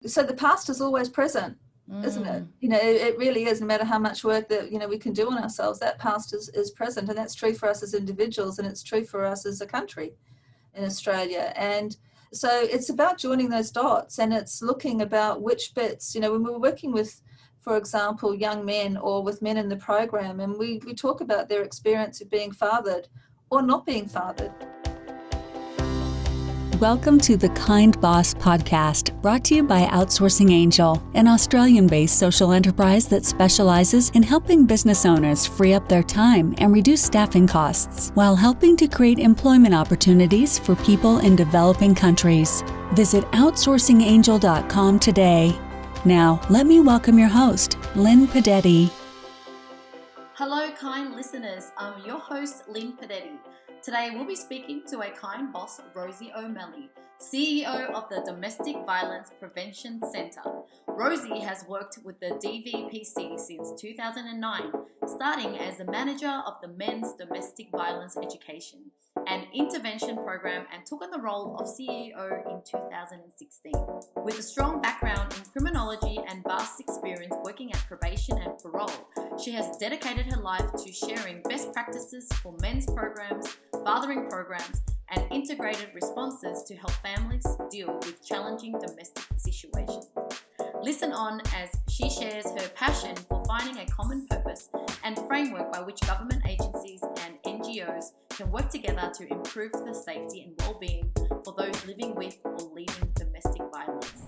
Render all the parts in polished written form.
So the past is always present, isn't it? You know, it really is. No matter how much work that, you know, we can do on ourselves, that past is present. And that's true for us as individuals, and it's true for us as a country in Australia. And so it's about joining those dots, and it's looking about which bits, you know, when we're working with, for example, young men or with men in the program, and we talk about their experience of being fathered or not being fathered. Welcome to the Kind Boss podcast, brought to you by Outsourcing Angel, an Australian-based social enterprise that specializes in helping business owners free up their time and reduce staffing costs while helping to create employment opportunities for people in developing countries. Visit outsourcingangel.com today. Now, let me welcome your host, Linh Podetti. Hello, kind listeners. I'm your host, Linh Podetti. Today, we'll be speaking to a kind boss, Rosie O'Malley, CEO of the Domestic Violence Prevention Centre. Rosie has worked with the DVPC since 2009, starting as the manager of the Men's Domestic Violence Education and Intervention Program, and took on the role of CEO in 2016. With a strong background in criminology and vast experience working at probation and parole, she has dedicated her life to sharing best practices for men's programs, fathering programs, and integrated responses to help families deal with challenging domestic situations. Listen on as she shares her passion for finding a common purpose and framework by which government agencies and NGOs can work together to improve the safety and well-being for those living with or leaving domestic violence.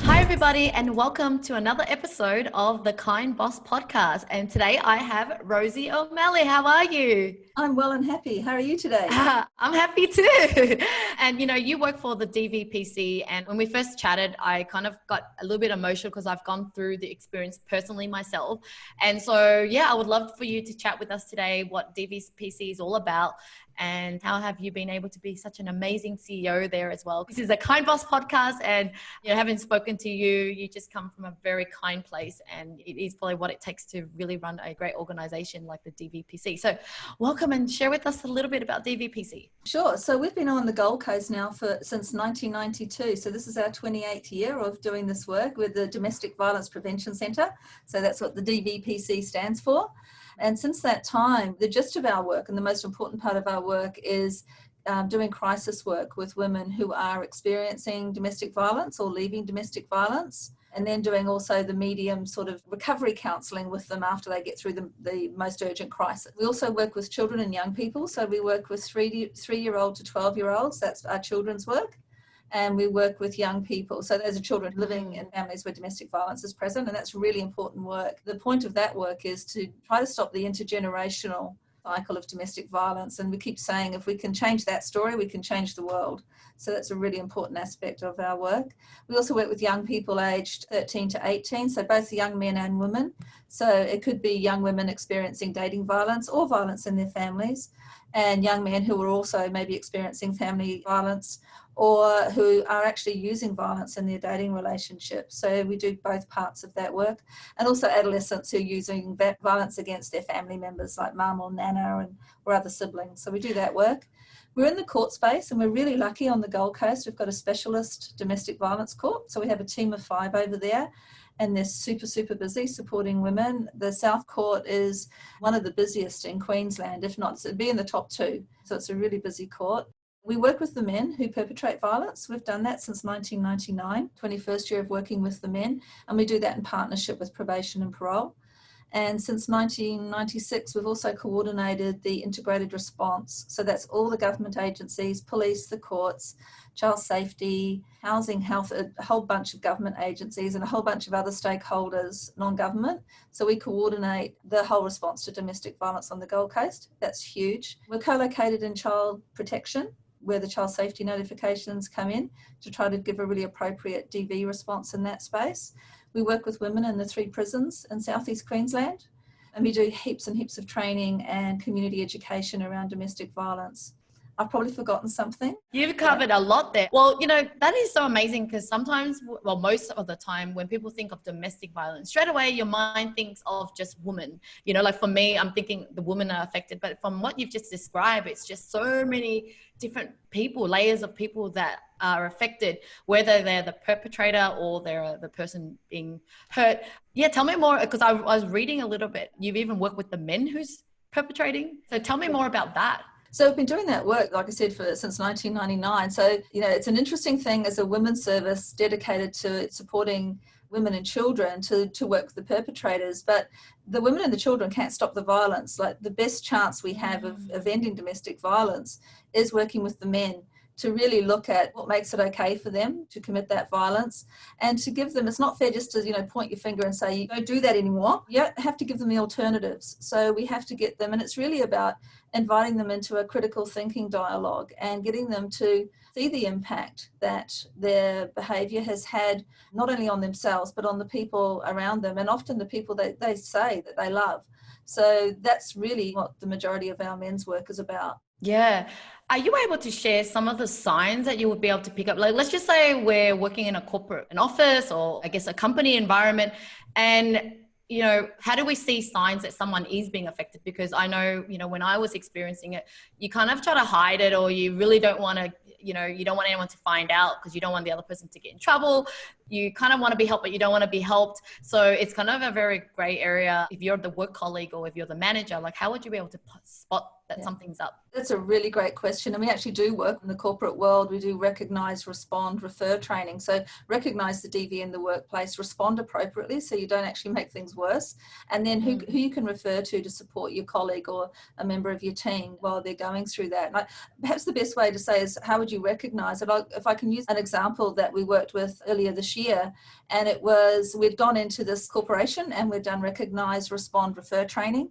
Hi everybody, and welcome to another episode of the Kind Boss podcast. And today I have Rosie O'Malley. How are you? I'm well and happy. How are you today? I'm happy too. And you know, you work for the DVPC, and when we first chatted, I kind of got a little bit emotional because I've gone through the experience personally myself. And so, yeah, I would love for you to chat with us today what DVPC is all about. And how have you been able to be such an amazing CEO there as well? This is a Kind Boss podcast, and you know, having spoken to you, you just come from a very kind place, and it is probably what it takes to really run a great organization like the DVPC. So welcome, and share with us a little bit about DVPC. Sure. So we've been on the Gold Coast now since 1992. So this is our 28th year of doing this work with the Domestic Violence Prevention Centre. So that's what the DVPC stands for. And since that time, the gist of our work and the most important part of our work is doing crisis work with women who are experiencing domestic violence or leaving domestic violence, and then doing also the medium sort of recovery counselling with them after they get through the most urgent crisis. We also work with children and young people. So we work with 3-year-old to 12-year-olds. That's our children's work. And we work with young people. So those are children living in families where domestic violence is present, and that's really important work. The point of that work is to try to stop the intergenerational cycle of domestic violence. And we keep saying if we can change that story, we can change the world. So that's a really important aspect of our work. We also work with young people aged 13 to 18, so both young men and women. So it could be young women experiencing dating violence or violence in their families, and young men who are also maybe experiencing family violence or who are actually using violence in their dating relationship. So we do both parts of that work. And also adolescents who are using violence against their family members like mum or nana or other siblings. So we do that work. We're in the court space, and we're really lucky on the Gold Coast. We've got a specialist domestic violence court. So we have a team of 5 over there, and they're super, super busy supporting women. The South Court is one of the busiest in Queensland, if not, it'd be in the top 2. So it's a really busy court. We work with the men who perpetrate violence. We've done that since 1999, 21st year of working with the men, and we do that in partnership with probation and parole. And since 1996, we've also coordinated the integrated response. So that's all the government agencies, police, the courts, child safety, housing, health, a whole bunch of government agencies and a whole bunch of other stakeholders, non-government. So we coordinate the whole response to domestic violence on the Gold Coast. That's huge. We're co-located in child protection, where the child safety notifications come in to try to give a really appropriate DV response in that space. We work with women in the 3 prisons in southeast Queensland, and we do heaps and heaps of training and community education around domestic violence. I've probably forgotten something. You've covered a lot there. Well, that is so amazing because sometimes, well, most of the time when people think of domestic violence, straight away your mind thinks of just women. Like for me, I'm thinking the women are affected. But from what you've just described, it's just so many different people, layers of people that are affected, whether they're the perpetrator or they're the person being hurt. Yeah, tell me more, because I was reading a little bit. You've even worked with the men who's perpetrating. So tell me more about that. So I've been doing that work, like I said, since 1999. So, it's an interesting thing as a women's service dedicated to supporting women and children to work with the perpetrators. But the women and the children can't stop the violence. Like the best chance we have of ending domestic violence is working with the men to really look at what makes it okay for them to commit that violence, and to give them, it's not fair just to, point your finger and say, you don't do that anymore. You have to give them the alternatives. So we have to get them, and it's really about inviting them into a critical thinking dialogue and getting them to see the impact that their behaviour has had, not only on themselves, but on the people around them, and often the people that they say that they love. So that's really what the majority of our men's work is about. Yeah. Are you able to share some of the signs that you would be able to pick up? Like, let's just say we're working in an office, or I guess a company environment, and how do we see signs that someone is being affected? Because I know, when I was experiencing it, you kind of try to hide it, or you really don't want to, you don't want anyone to find out because you don't want the other person to get in trouble. You kind of want to be helped, but you don't want to be helped. So it's kind of a very gray area. If you're the work colleague or if you're the manager, like how would you be able to spot that something's up? That's a really great question. And we actually do work in the corporate world. We do recognise, respond, refer training. So recognise the DV in the workplace, respond appropriately so you don't actually make things worse. And then who you can refer to support your colleague or a member of your team while they're going through that. And perhaps the best way to say is, how would you recognise it? If I can use an example that we worked with earlier this year, and it was, we'd gone into this corporation and we'd done recognise, respond, refer training.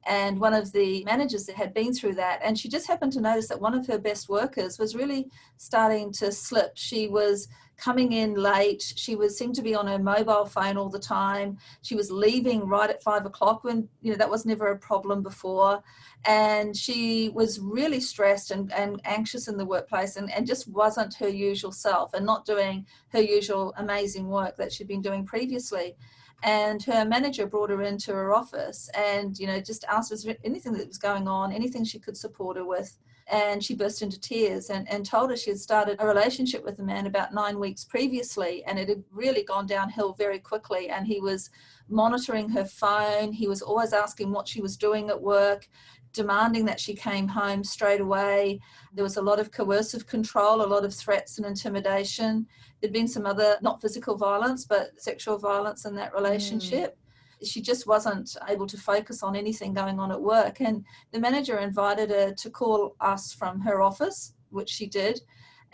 And one of the managers that had been through that, and she just happened to notice that one of her best workers was really starting to slip. She was coming in late. She seemed to be on her mobile phone all the time. She was leaving right at 5 o'clock when, that was never a problem before. And she was really stressed and anxious in the workplace, and just wasn't her usual self and not doing her usual amazing work that she'd been doing previously. And her manager brought her into her office and, just asked her anything that was going on, anything she could support her with. And she burst into tears and told her she had started a relationship with a man about 9 weeks previously, and it had really gone downhill very quickly. And he was monitoring her phone. He was always asking what she was doing at work, demanding that she came home straight away. There was a lot of coercive control, a lot of threats and intimidation. There'd been some other, not physical violence, but sexual violence in that relationship. She just wasn't able to focus on anything going on at work. And the manager invited her to call us from her office, which she did.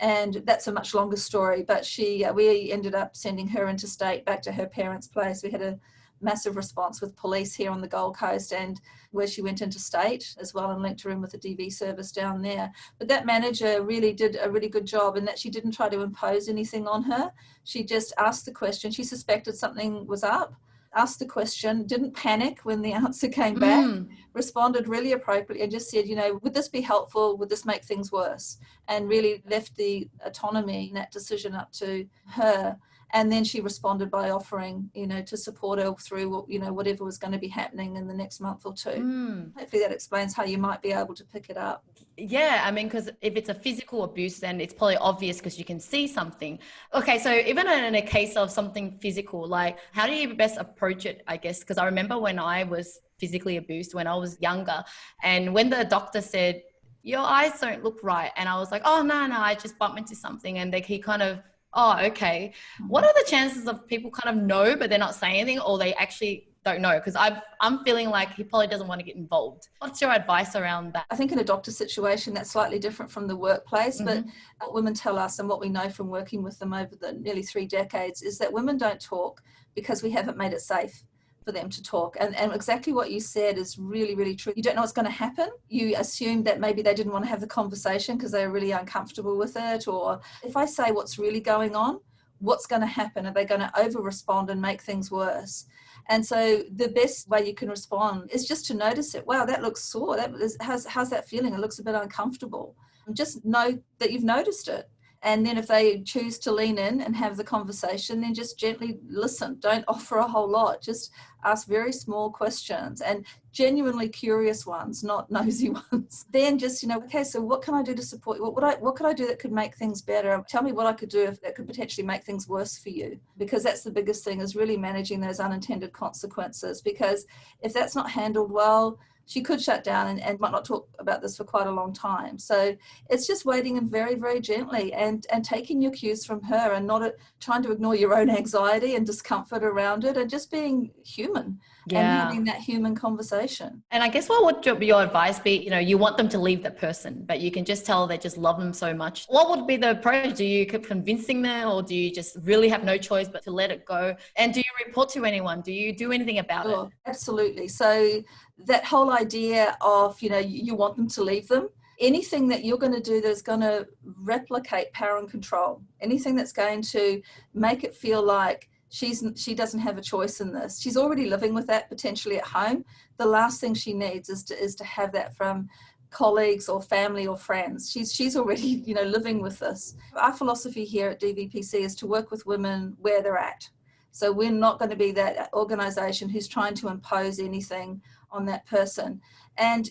And that's a much longer story, but we ended up sending her interstate back to her parents' place. We had a massive response with police here on the Gold Coast, and where she went interstate as well, and linked her in with the DV service down there. But that manager really did a really good job in that she didn't try to impose anything on her. She just asked the question. She suspected something was up, asked the question, didn't panic when the answer came back, responded really appropriately, and just said, would this be helpful? Would this make things worse? And really left the autonomy in that decision up to her. And then she responded by offering, to support her through, whatever was going to be happening in the next month or two. Hopefully that explains how you might be able to pick it up. Yeah, I mean, because if it's a physical abuse, then it's probably obvious because you can see something. Okay, so even in a case of something physical, like how do you best approach it, I guess? Because I remember when I was physically abused when I was younger, and when the doctor said, your eyes don't look right, and I was like, oh, no, I just bumped into something, and he kind of, oh, okay. What are the chances of people kind of know, but they're not saying anything, or they actually don't know? Because I'm feeling like he probably doesn't want to get involved. What's your advice around that? I think in a doctor situation, that's slightly different from the workplace, but what women tell us, and what we know from working with them over the nearly 3 decades, is that women don't talk because we haven't made it safe for them to talk. And exactly what you said is really, really true. You don't know what's going to happen. You assume that maybe they didn't want to have the conversation because they're really uncomfortable with it. Or if I say what's really going on, what's going to happen? Are they going to over respond and make things worse? And so the best way you can respond is just to notice it. Wow, that looks sore. How's that feeling? It looks a bit uncomfortable. Just know that you've noticed it. And then if they choose to lean in and have the conversation, then just gently listen. Don't offer a whole lot. Just ask very small questions and genuinely curious ones, not nosy ones. Then just, okay, so what can I do to support you? What could I do that could make things better? Tell me what I could do that could potentially make things worse for you. Because that's the biggest thing, is really managing those unintended consequences. Because if that's not handled well, she could shut down and might not talk about this for quite a long time. So it's just waiting in very, very gently and taking your cues from her, and not trying to ignore your own anxiety and discomfort around it, and just being human and having that human conversation. And I guess what would your advice be? You want them to leave that person, but you can just tell they just love them so much. What would be the approach? Do you keep convincing them, or do you just really have no choice but to let it go? And do you report to anyone? Do you do anything about it? Absolutely. So that whole idea of, you want them to leave them, anything that you're going to do that's going to replicate power and control, anything that's going to make it feel like she doesn't have a choice in this. She's already living with that potentially at home. The last thing she needs is to have that from colleagues or family or friends. She's already, living with this. Our philosophy here at DVPC is to work with women where they're at. So we're not going to be that organisation who's trying to impose anything on that person. And,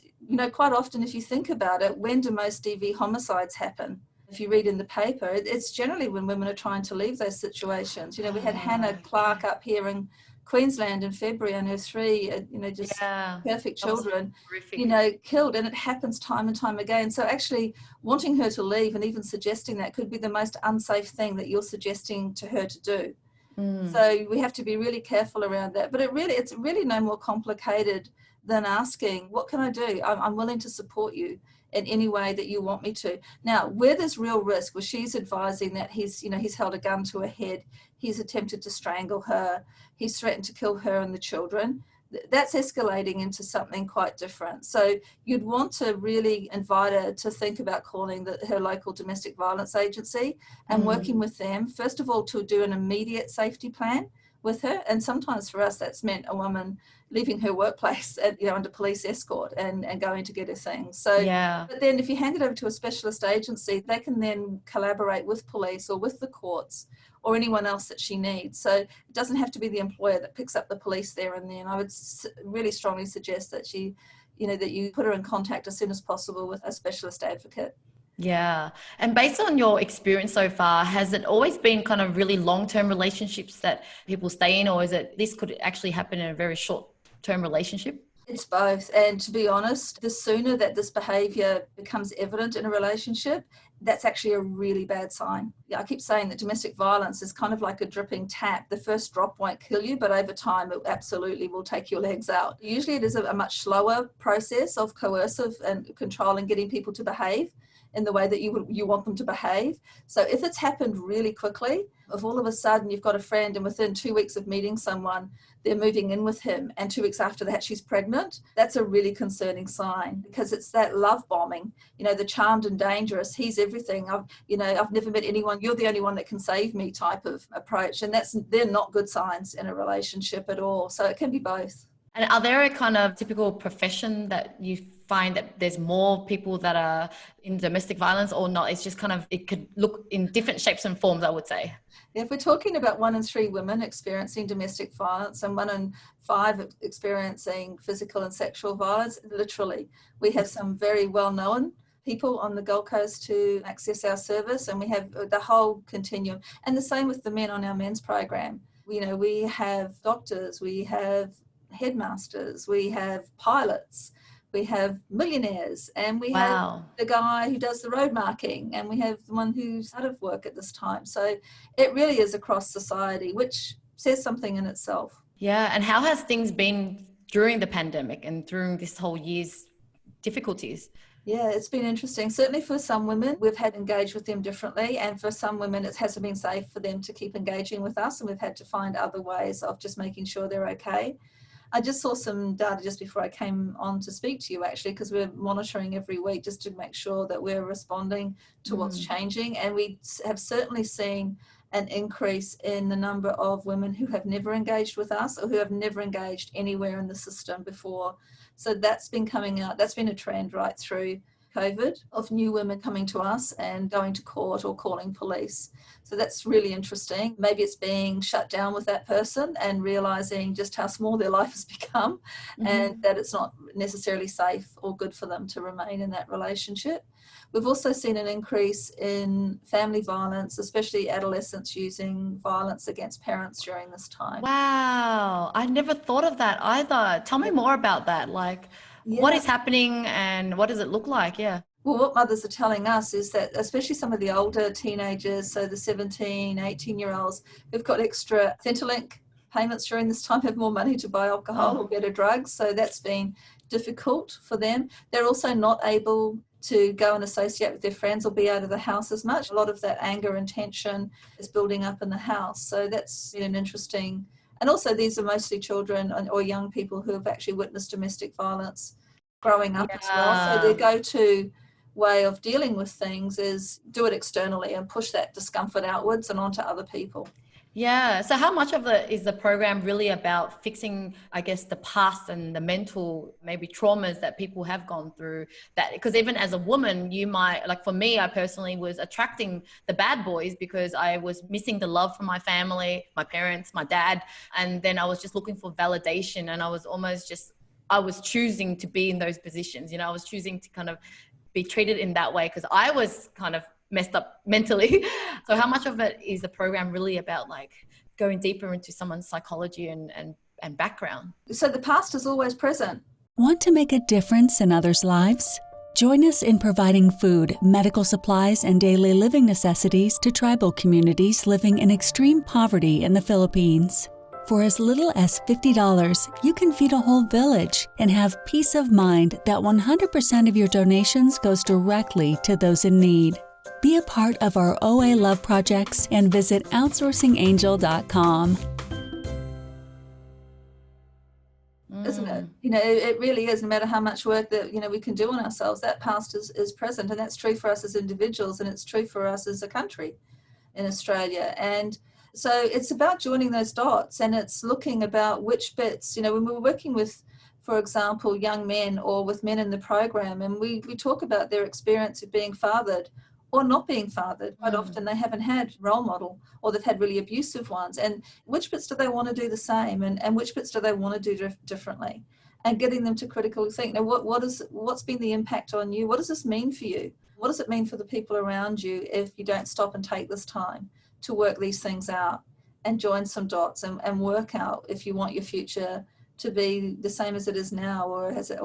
quite often, if you think about it, when do most DV homicides happen? If you read in the paper, it's generally when women are trying to leave those situations. We had Hannah Clark up here in Queensland in February, and her 3, perfect children, killed. And it happens time and time again. So actually wanting her to leave and even suggesting that could be the most unsafe thing that you're suggesting to her to do. So we have to be really careful around that. But it's really no more complicated than asking, what can I do? I'm willing to support you in any way that you want me to. Now, where there's real risk, where she's advising that he's held a gun to her head, he's attempted to strangle her, he's threatened to kill her and the children, that's escalating into something quite different. So you'd want to really invite her to think about calling her local domestic violence agency and working with them, first of all, to do an immediate safety plan with her. And sometimes for us, that's meant a woman leaving her workplace under police escort and going to get her things. So, but then if you hand it over to a specialist agency, they can then collaborate with police or with the courts or anyone else that she needs. So it doesn't have to be the employer that picks up the police there and then. I would really strongly suggest that that you put her in contact as soon as possible with a specialist advocate. Yeah. And based on your experience so far, has it always been kind of really long-term relationships that people stay in, or is it this could actually happen in a very short-term relationship? It's both. And to be honest, the sooner that this behaviour becomes evident in a relationship, that's actually a really bad sign. I keep saying that domestic violence is kind of like a dripping tap. The first drop won't kill you, but over time it absolutely will take your legs out. Usually it is a much slower process of coercive and control and getting people to behave in the way that you want them to behave. So if it's happened really quickly, if all of a sudden you've got a friend and within 2 weeks of meeting someone, they're moving in with him, and 2 weeks after that she's pregnant, that's a really concerning sign, because it's that love bombing, the charmed and dangerous, he's everything, I've never met anyone, you're the only one that can save me type of approach. And they're not good signs in a relationship at all. So it can be both. And are there a kind of typical profession that you find that there's more people that are in domestic violence, or not? It's just kind of, it could look in different shapes and forms, I would say. If we're talking about 1 in 3 women experiencing domestic violence and 1 in 5 experiencing physical and sexual violence, literally, we have some very well-known people on the Gold Coast to access our service, and we have the whole continuum. And the same with the men on our men's program. We have doctors, we have headmasters, we have pilots, we have millionaires, and we have the guy who does the road marking, and we have the one who's out of work at this time. So it really is across society, which says something in itself. Yeah. And how has things been during the pandemic and during this whole year's difficulties? Yeah, it's been interesting. Certainly for some women, we've had to engage with them differently. And for some women, it hasn't been safe for them to keep engaging with us. And we've had to find other ways of just making sure they're okay. I just saw some data just before I came on to speak to you, actually, because we're monitoring every week just to make sure that we're responding to what's changing. And we have certainly seen an increase in the number of women who have never engaged with us or who have never engaged anywhere in the system before. So that's been coming out. That's been a trend right through COVID of new women coming to us and going to court or calling police. So that's really interesting. Maybe it's being shut down with that person and realizing just how small their life has become, and that it's not necessarily safe or good for them to remain in that relationship. We've also seen an increase in family violence, especially adolescents using violence against parents during this time. Wow, I never thought of that either. Tell me more about that. Like, what is happening and what does it look like? Yeah. Well, what mothers are telling us is that especially some of the older teenagers, so the 17, 18-year-olds who've got extra Centrelink payments during this time, have more money to buy alcohol or better drugs. So that's been difficult for them. They're also not able to go and associate with their friends or be out of the house as much. A lot of that anger and tension is building up in the house. So that's been an interesting, and also these are mostly children or young people who have actually witnessed domestic violence growing up as well. So their go-to way of dealing with things is do it externally and push that discomfort outwards and onto other people. Yeah. So how much of it is the program really about fixing, I guess, the past and the mental maybe traumas that people have gone through? That because even as a woman, you might, like for me, I personally was attracting the bad boys because I was missing the love from my family, my parents, my dad. And then I was just looking for validation, and I was almost just, I was choosing to be in those positions. You know, I was choosing to kind of be treated in that way because I was kind of messed up mentally. So how much of it is the program really about like going deeper into someone's psychology and background? So the past is always present. Want to make a difference in others' lives? Join us in providing food, medical supplies, and daily living necessities to tribal communities living in extreme poverty in the Philippines. For as little as $50, you can feed a whole village and have peace of mind that 100% of your donations goes directly to those in need. Be a part of our OA Love projects and visit outsourcingangel.com. Isn't it? You know, it really is. No matter how much work that, you know, we can do on ourselves, that past is present, and that's true for us as individuals, and it's true for us as a country in Australia. And so it's about joining those dots, and it's looking about which bits, you know, when we're working with, for example, young men or with men in the program, and we talk about their experience of being fathered or not being fathered. Quite often they haven't had role model, or they've had really abusive ones. And which bits do they want to do the same, and which bits do they want to do differently? And getting them to critically think, now what's been the impact on you? What does this mean for you? What does it mean for the people around you if you don't stop and take this time to work these things out and join some dots and work out if you want your future to be the same as it is now, or the same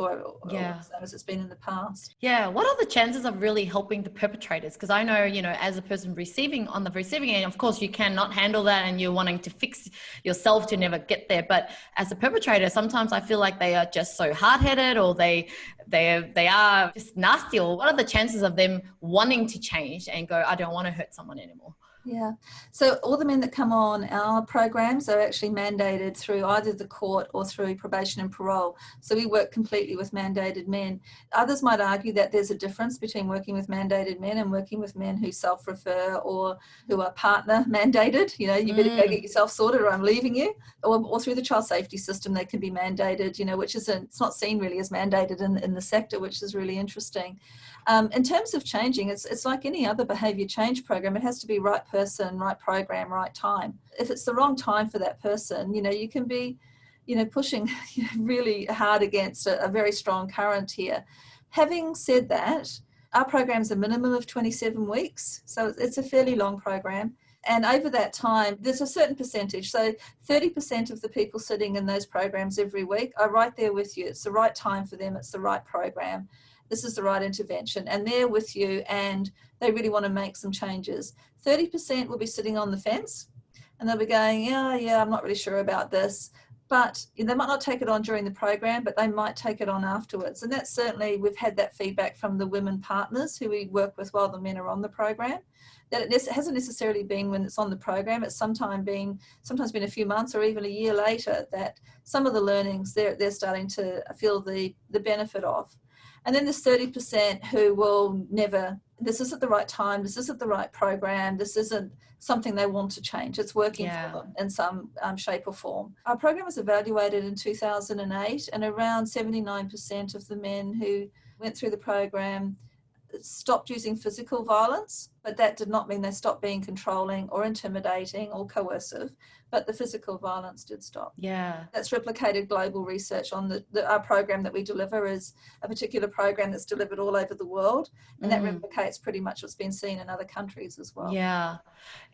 as it's been in the past. Yeah. What are the chances of really helping the perpetrators? Because I know, you know, as a person on the receiving end, of course, you cannot handle that and you're wanting to fix yourself to never get there. But as a perpetrator, sometimes I feel like they are just so hard-headed, or they are just nasty. Or what are the chances of them wanting to change and go, I don't want to hurt someone anymore? Yeah. So all the men that come on our programs are actually mandated through either the court or through probation and parole. So we work completely with mandated men. Others might argue that there's a difference between working with mandated men and working with men who self-refer or who are partner mandated. You know, you better go get yourself sorted or I'm leaving you. Or through the child safety system, they can be mandated, you know, which it's not seen really as mandated in the sector, which is really interesting. In terms of changing, it's like any other behaviour change program. It has to be right person, right program, right time. If it's the wrong time for that person, you know, you can be, you know, pushing really hard against a very strong current here. Having said that, our program's a minimum of 27 weeks, so it's a fairly long program. And over that time, there's a certain percentage. So 30% of the people sitting in those programs every week are right there with you. It's the right time for them. It's the right program. This is the right intervention, and they're with you and they really want to make some changes. 30% will be sitting on the fence and they'll be going, yeah, I'm not really sure about this. But they might not take it on during the program, but they might take it on afterwards. And that's certainly, we've had that feedback from the women partners who we work with while the men are on the program, that it hasn't necessarily been when it's on the program. It's sometimes been a few months or even a year later that some of the learnings they're starting to feel the benefit of. And then there's 30% who will never this isn't the right time, this isn't the right program, this isn't something they want to change. It's working for them in some shape or form. Our program was evaluated in 2008, and around 79% of the men who went through the program stopped using physical violence, but that did not mean they stopped being controlling or intimidating or coercive, but the physical violence did stop. Yeah. That's replicated global research on our program that we deliver is a particular program that's delivered all over the world, and that replicates pretty much what's been seen in other countries as well. Yeah.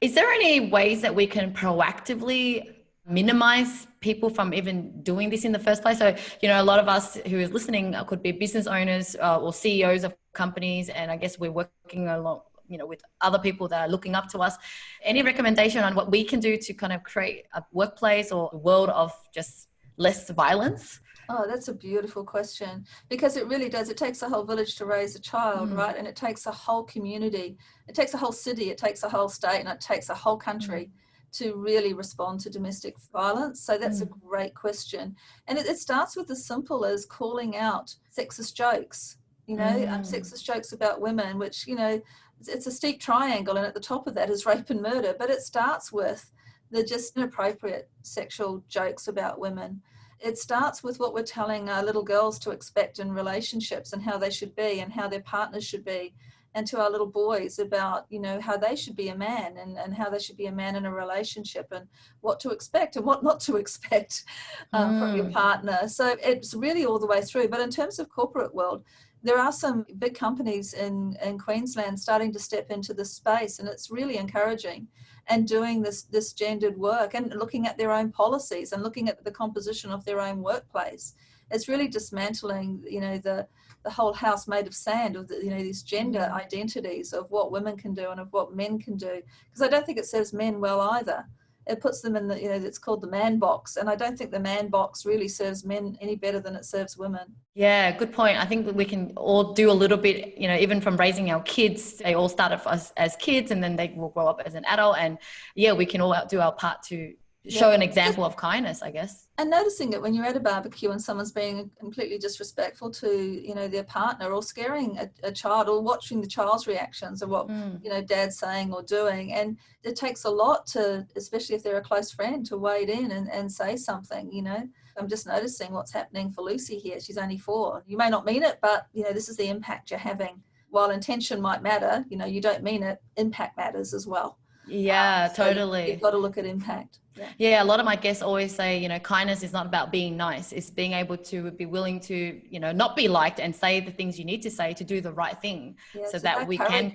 Is there any ways that we can proactively minimize people from even doing this in the first place? So, you know, a lot of us who is listening could be business owners or CEOs of companies, and I guess we're working along, you know, with other people that are looking up to us. Any recommendation on what we can do to kind of create a workplace or a world of just less violence? Oh, that's a beautiful question, because it really does. It takes a whole village to raise a child, right? And it takes a whole community. It takes a whole city. It takes a whole state, and it takes a whole country to really respond to domestic violence. So that's a great question. And it starts with as simple as calling out sexist jokes, you know, sexist jokes about women, which, you know, it's a steep triangle, and at the top of that is rape and murder. But it starts with the just inappropriate sexual jokes about women. It starts with what we're telling our little girls to expect in relationships and how they should be and how their partners should be, and to our little boys about, you know, how they should be a man and how they should be a man in a relationship and what to expect and what not to expect from your partner. So it's really all the way through. But in terms of corporate world, there are some big companies in Queensland starting to step into this space, and it's really encouraging, and doing this gendered work and looking at their own policies and looking at the composition of their own workplace. It's really dismantling, you know, the whole house made of sand of the, you know, these gender identities of what women can do and of what men can do, because I don't think it serves men well either. It puts them in the, you know, it's called the man box, and I don't think the man box really serves men any better than it serves women. Yeah, good point. I think that we can all do a little bit, you know, even from raising our kids. They all start off as kids, and then they will grow up as an adult, and yeah, we can all do our part to show an example of kindness, I guess. And noticing it when you're at a barbecue and someone's being completely disrespectful to, you know, their partner, or scaring a child, or watching the child's reactions of what, you know, dad's saying or doing. And it takes a lot to, especially if they're a close friend, to wade in and say something, you know. I'm just noticing what's happening for Lucy here. She's only 4. You may not mean it, but, you know, this is the impact you're having. While intention might matter, you know, you don't mean it, impact matters as well. Yeah, So totally. you've got to look at impact. Yeah, a lot of my guests always say, you know, kindness is not about being nice. It's being able to be willing to, you know, not be liked and say the things you need to say to do the right thing, so that we can.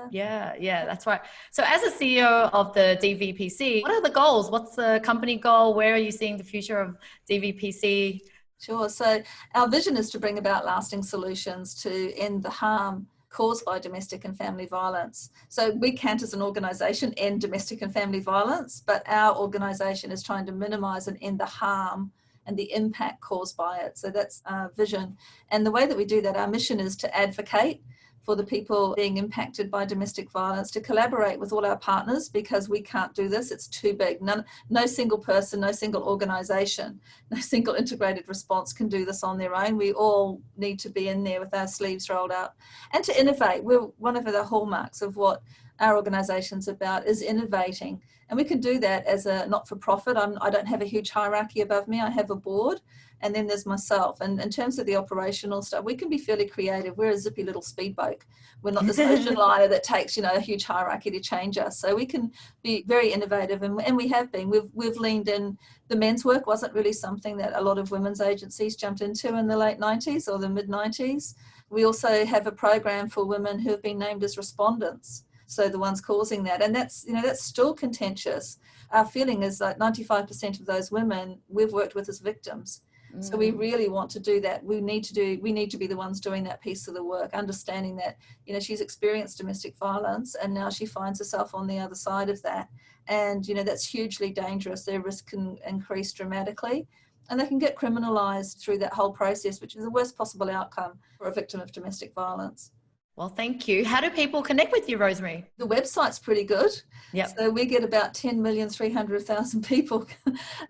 Yeah, that's right. So as a CEO of the DVPC, what are the goals? What's the company goal? Where are you seeing the future of DVPC? Sure. So our vision is to bring about lasting solutions to end the harm caused by domestic and family violence. So we can't, as an organisation, end domestic and family violence, but our organisation is trying to minimise and end the harm and the impact caused by it. So that's our vision. And the way that we do that, our mission is to advocate for the people being impacted by domestic violence, to collaborate with all our partners, because we can't do this. It's too big. No single person, no single organisation, no single integrated response can do this on their own. We all need to be in there with our sleeves rolled up and to innovate. One of the hallmarks of what our organisation's about is innovating. And we can do that as a not-for-profit. I don't have a huge hierarchy above me. I have a board, and then there's myself. And in terms of the operational stuff, we can be fairly creative. We're a zippy little speedboat. We're not this ocean liner that takes, you know, a huge hierarchy to change us. So we can be very innovative, and we have been. We've leaned in. The men's work wasn't really something that a lot of women's agencies jumped into in the late 90s or the mid 90s. We also have a program for women who have been named as respondents. So the ones causing that, and that's, you know, that's still contentious. Our feeling is that 95% of those women we've worked with as victims. So we really want to do that. We need to be the ones doing that piece of the work, understanding that, you know, she's experienced domestic violence and now she finds herself on the other side of that. And, you know, that's hugely dangerous. Their risk can increase dramatically, and they can get criminalised through that whole process, which is the worst possible outcome for a victim of domestic violence. Well, thank you. How do people connect with you, Rosemary? The website's pretty good. Yep. So we get about 10,300,000 people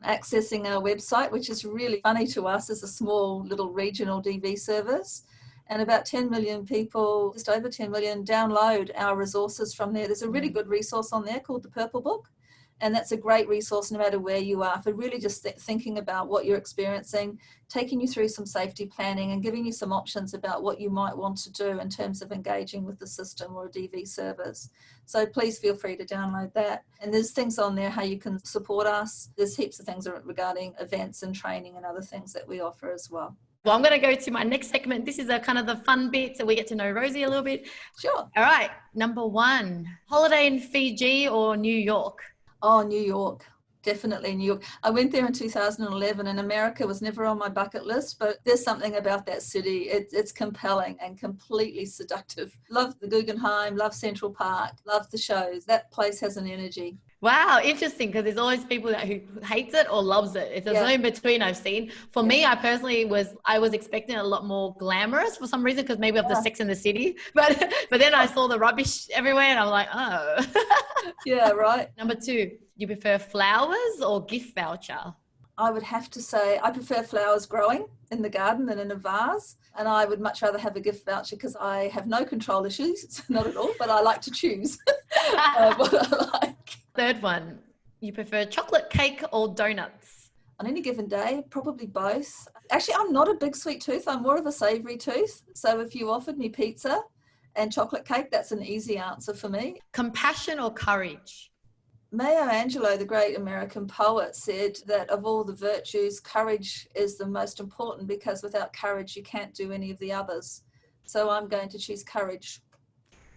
accessing our website, which is really funny to us as a small little regional DV service. And about 10 million people, just over 10 million, download our resources from there. There's a really good resource on there called the Purple Book. And that's a great resource no matter where you are for really just thinking about what you're experiencing, taking you through some safety planning and giving you some options about what you might want to do in terms of engaging with the system or a DV service. So please feel free to download that. And there's things on there how you can support us. There's heaps of things regarding events and training and other things that we offer as well. Well, I'm going to go to my next segment. This is a kind of the fun bit, so we get to know Rosie a little bit. Sure. All right. Number 1, holiday in Fiji or New York? Oh, New York. Definitely New York. I went there in 2011 and America was never on my bucket list, but there's something about that city. It's compelling and completely seductive. Love the Guggenheim, love Central Park, love the shows. That place has an energy. Wow, interesting, because there's always people who hates it or loves it. There's no in between I've seen. For me, I personally was expecting a lot more glamorous for some reason, because maybe of the Sex and the City. But then I saw the rubbish everywhere and I'm like, oh. Yeah, right. Number 2, you prefer flowers or gift voucher? I would have to say I prefer flowers growing in the garden than in a vase. And I would much rather have a gift voucher because I have no control issues, not at all, but I like to choose what I like. 3rd one, you prefer chocolate cake or donuts? On any given day, probably both. Actually, I'm not a big sweet tooth. I'm more of a savoury tooth. So if you offered me pizza and chocolate cake, that's an easy answer for me. Compassion or courage? Maya Angelou, the great American poet, said that of all the virtues, courage is the most important, because without courage, you can't do any of the others. So I'm going to choose courage.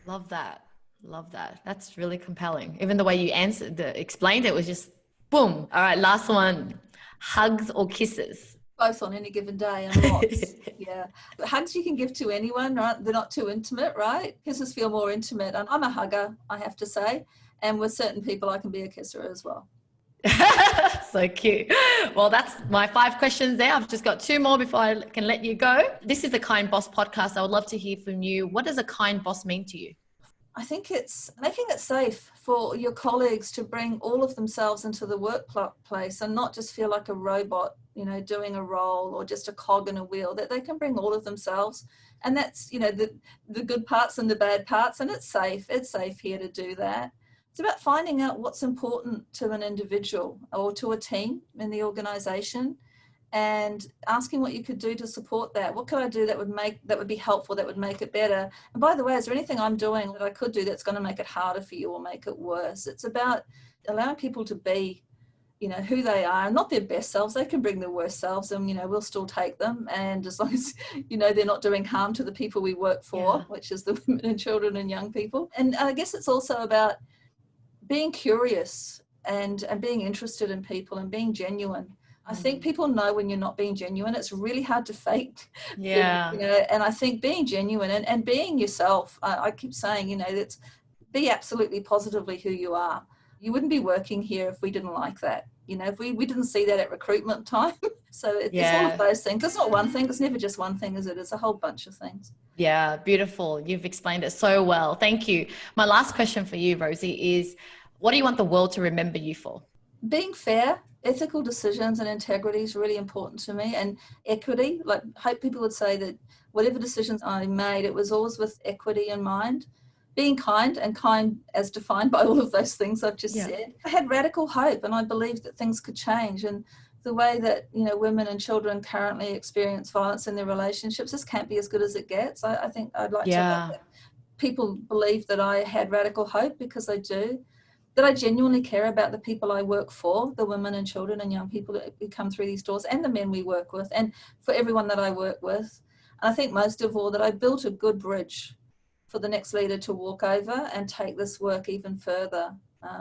Love that. Love that. That's really compelling. Even the way you explained it was just boom. All right, last one. Hugs or kisses? Both on any given day, and lots. Yeah. But hugs you can give to anyone, right? They're not too intimate, right? Kisses feel more intimate. And I'm a hugger, I have to say. And with certain people, I can be a kisser as well. So cute. Well, that's my 5 questions there. I've just got 2 more before I can let you go. This is the Kind Boss podcast. I would love to hear from you. What does a kind boss mean to you? I think it's making it safe for your colleagues to bring all of themselves into the workplace and not just feel like a robot, doing a role or just a cog in a wheel, that they can bring all of themselves. And that's, the good parts and the bad parts. And it's safe. It's safe here to do that. It's about finding out what's important to an individual or to a team in the organization, and asking what you could do to support that. What could I do that would be helpful, that would make it better? And by the way, is there anything I'm doing that I could do that's going to make it harder for you or make it worse? It's about allowing people to be, who they are, not their best selves. They can bring their worst selves and, we'll still take them. And as long as, they're not doing harm to the people we work for, which is the women and children and young people. And I guess it's also about being curious and being interested in people and being genuine. I think people know when you're not being genuine. It's really hard to fake. Yeah. And I think being genuine and being yourself, I keep saying, it's be absolutely positively who you are. You wouldn't be working here if we didn't like that. If we didn't see that at recruitment time. So it's all of those things. It's not one thing. It's never just one thing, is it? It's a whole bunch of things. Yeah, beautiful. You've explained it so well. Thank you. My last question for you, Rosie, is what do you want the world to remember you for? Being fair. Ethical decisions and integrity is really important to me, and equity. I hope people would say that whatever decisions I made, it was always with equity in mind. Being kind, and kind as defined by all of those things I've just said. I had radical hope, and I believed that things could change. And the way that women and children currently experience violence in their relationships, this can't be as good as it gets. I think I'd like to hope that people believe that I had radical hope, because I do. That I genuinely care about the people I work for, the women and children and young people who come through these doors, and the men we work with, and for everyone that I work with. And I think most of all that I built a good bridge for the next leader to walk over and take this work even further.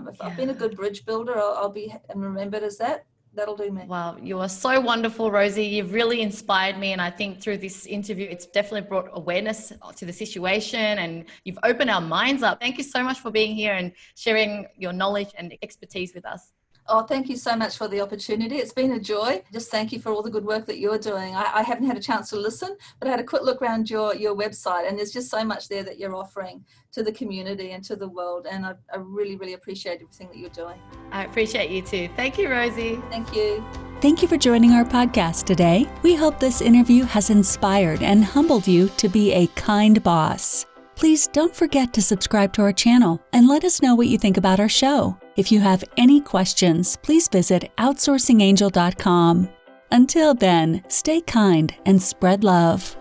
If I've been a good bridge builder, I'll be remembered as that. That'll do me. Wow, you are so wonderful, Rosie. You've really inspired me, and I think through this interview, it's definitely brought awareness to the situation, and you've opened our minds up. Thank you so much for being here and sharing your knowledge and expertise with us. Oh, thank you so much for the opportunity. It's been a joy. Just thank you for all the good work that you're doing. I haven't had a chance to listen, but I had a quick look around your website, and there's just so much there that you're offering to the community and to the world. And I really, really appreciate everything that you're doing. I appreciate you too. Thank you, Rosie. Thank you. Thank you for joining our podcast today. We hope this interview has inspired and humbled you to be a kind boss. Please don't forget to subscribe to our channel and let us know what you think about our show. If you have any questions, please visit outsourcingangel.com. Until then, stay kind and spread love.